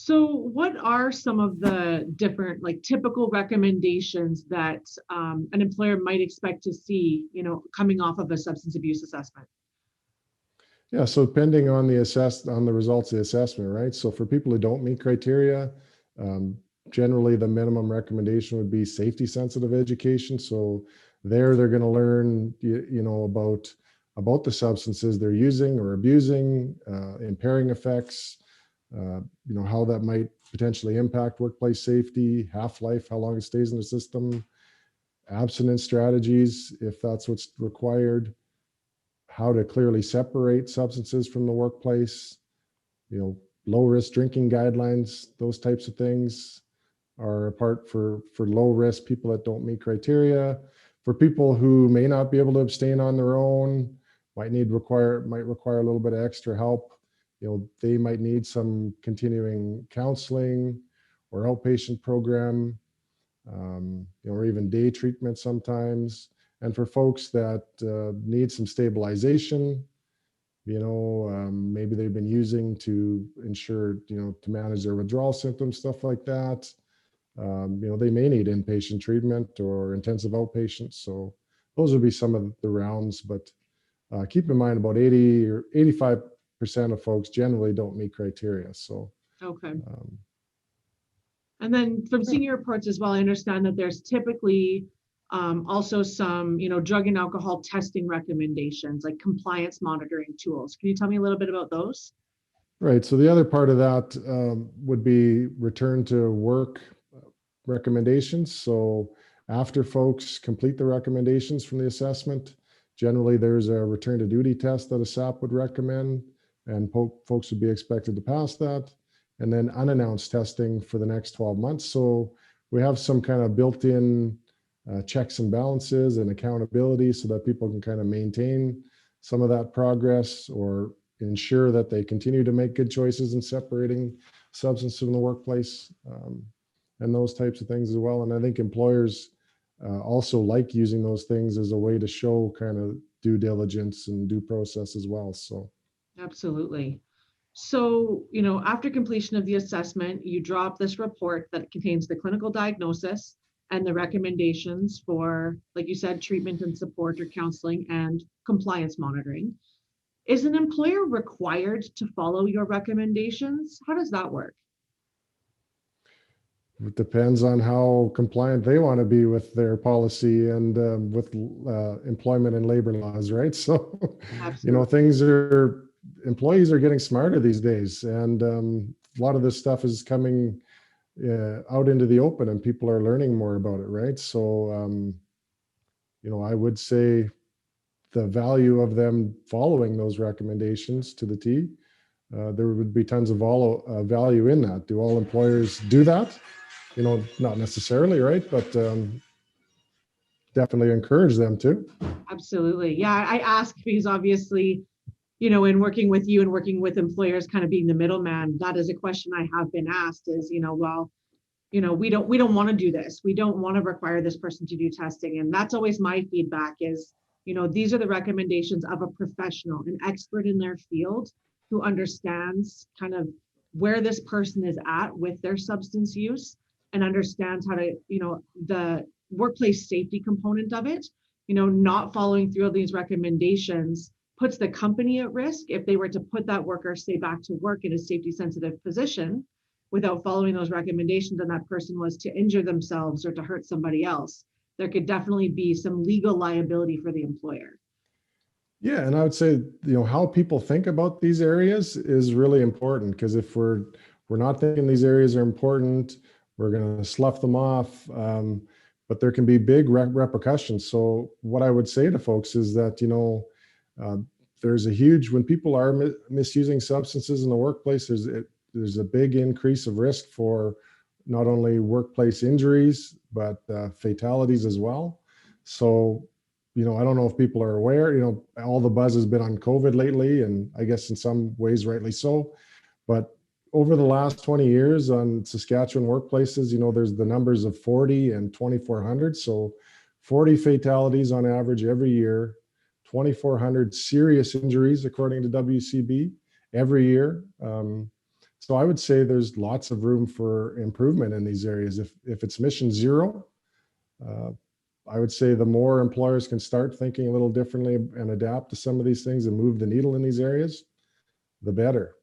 So what are some of the different, like typical recommendations that an employer might expect to see, coming off of a substance abuse assessment? Yeah, so depending on the results of the assessment, right? So for people who don't meet criteria, um, generally the minimum recommendation would be safety sensitive education. So there they're going to learn, about the substances they're using or abusing, impairing effects, how that might potentially impact workplace safety, half-life, how long it stays in the system, abstinence strategies, if that's what's required, how to clearly separate substances from the workplace, low risk drinking guidelines, those types of things are a part for low risk people that don't meet criteria. For people who may not be able to abstain on their own, might require a little bit of extra help. They might need some continuing counseling or outpatient program, or even day treatment sometimes. And for folks that need some stabilization, maybe they've been using to ensure, to manage their withdrawal symptoms, stuff like that. They may need inpatient treatment or intensive outpatient. So those would be some of the rounds, but keep in mind about 80 or 85% of folks generally don't meet criteria. So, Okay. um, And then from yeah. senior reports as well, I understand that there's typically also some, drug and alcohol testing recommendations, like compliance monitoring tools. Can you tell me a little bit about those? Right. So the other part of that would be return to work recommendations. So after folks complete the recommendations from the assessment, generally there's a return to duty test that a SAP would recommend, and folks would be expected to pass that. And then unannounced testing for the next 12 months. So we have some kind of built-in checks and balances and accountability so that people can kind of maintain some of that progress or ensure that they continue to make good choices in separating substance from the workplace, and those types of things as well. And I think employers also like using those things as a way to show kind of due diligence and due process as well. So Absolutely. So, after completion of the assessment, you drop this report that contains the clinical diagnosis and the recommendations for, like you said, treatment and support or counseling and compliance monitoring. Is an employer required to follow your recommendations? How does that work? it depends on how compliant they want to be with their policy and with employment and labor laws, right? So, Absolutely. employees are getting smarter these days, and a lot of this stuff is coming out into the open, and people are learning more about it, right? So, I would say the value of them following those recommendations to the T, there would be tons of value in that. Do all employers do that? Not necessarily, right? But definitely encourage them to. Absolutely. Yeah, I ask because obviously, in working with you and working with employers, kind of being the middleman, that is a question I have been asked is, well, we don't want to do this. We don't want to require this person to do testing. And that's always my feedback is, these are the recommendations of a professional, an expert in their field who understands kind of where this person is at with their substance use and understands how to, the workplace safety component of it, not following through these recommendations puts the company at risk if they were to put that worker, say, back to work in a safety sensitive position without following those recommendations, and that person was to injure themselves or to hurt somebody else, there could definitely be some legal liability for the employer. Yeah, and I would say, how people think about these areas is really important, because if we're not thinking these areas are important, we're going to slough them off. But there can be big repercussions. So what I would say to folks is that, uh, there's a huge, when people are misusing substances in the workplace, there's a big increase of risk for not only workplace injuries, but fatalities as well. So, I don't know if people are aware, all the buzz has been on COVID lately, and I guess in some ways rightly so. But over the last 20 years on Saskatchewan workplaces, there's the numbers of 40 and 2,400. So 40 fatalities on average every year, 2,400 serious injuries, according to WCB, every year. So I would say there's lots of room for improvement in these areas. If it's mission zero, uh, I would say the more employers can start thinking a little differently and adapt to some of these things and move the needle in these areas, the better.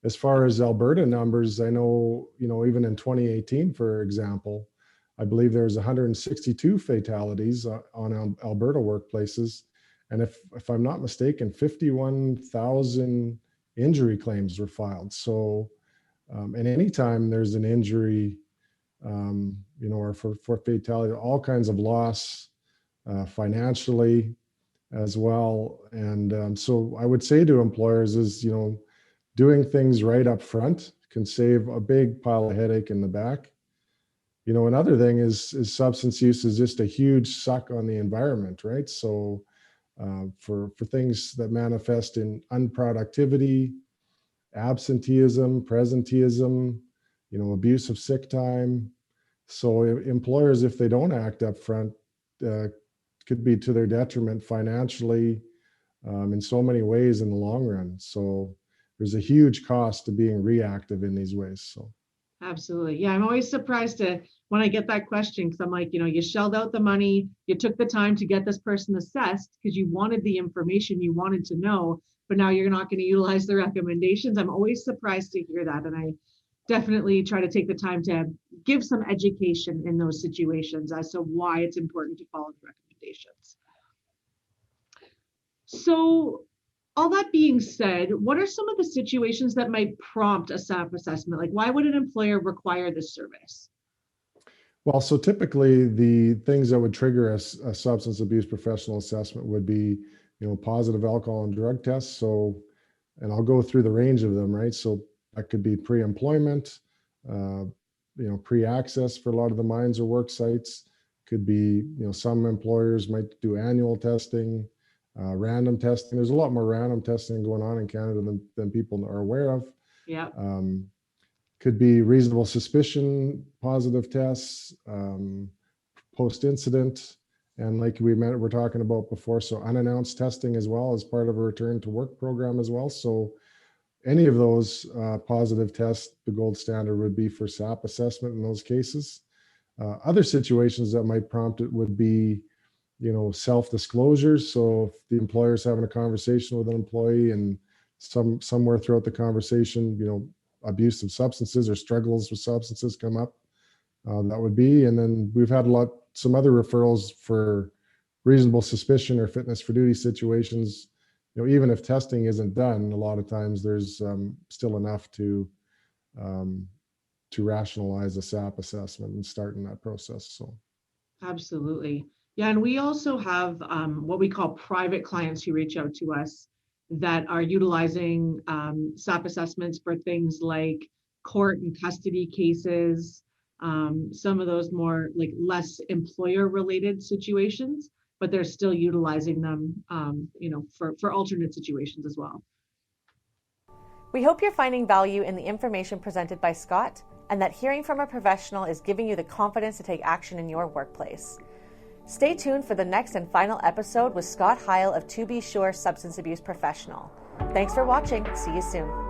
As far as Alberta numbers, I know, even in 2018, for example, I believe there was 162 fatalities on Alberta workplaces. And if I'm not mistaken, 51,000 injury claims were filed. So, and anytime there's an injury, or for fatality, all kinds of loss financially as well. And so I would say to employers is, doing things right up front can save a big pile of headache in the back. Another thing is substance use is just a huge suck on the environment, right? So for things that manifest in unproductivity, absenteeism, presenteeism, abuse of sick time. So employers, if they don't act up front, could be to their detriment financially in so many ways in the long run. So there's a huge cost to being reactive in these ways. So absolutely. Yeah, I'm always surprised when I get that question, because I'm like, you shelled out the money, you took the time to get this person assessed because you wanted the information you wanted to know, but now you're not going to utilize the recommendations. I'm always surprised to hear that. And I definitely try to take the time to give some education in those situations as to why it's important to follow the recommendations. So all that being said, what are some of the situations that might prompt a SAP assessment? Like, why would an employer require this service? Well, so typically the things that would trigger a substance abuse professional assessment would be, positive alcohol and drug tests. So, and I'll go through the range of them, right? So that could be pre-employment, pre-access for a lot of the mines or work sites. Could be, some employers might do annual testing, random testing. There's a lot more random testing going on in Canada than people are aware of. Yeah. Could be reasonable suspicion, positive tests, post-incident, and like we're talking about before, so unannounced testing as well as part of a return to work program as well. So any of those positive tests, the gold standard would be for SAP assessment in those cases. Other situations that might prompt it would be, self-disclosures. So if the employer's having a conversation with an employee and somewhere throughout the conversation, abuse of substances or struggles with substances come up, that would be. And then we've had some other referrals for reasonable suspicion or fitness for duty situations. Even if testing isn't done, a lot of times there's still enough to rationalize a SAP assessment and start in that process. So, absolutely. Yeah, and we also have what we call private clients who reach out to us that are utilizing SAP assessments for things like court and custody cases, some of those more like less employer related situations, but they're still utilizing them, for alternate situations as well. We hope you're finding value in the information presented by Scott and that hearing from a professional is giving you the confidence to take action in your workplace. Stay tuned for the next and final episode with Scott Heil of To Be Sure Substance Abuse Professional. Thanks for watching. See you soon.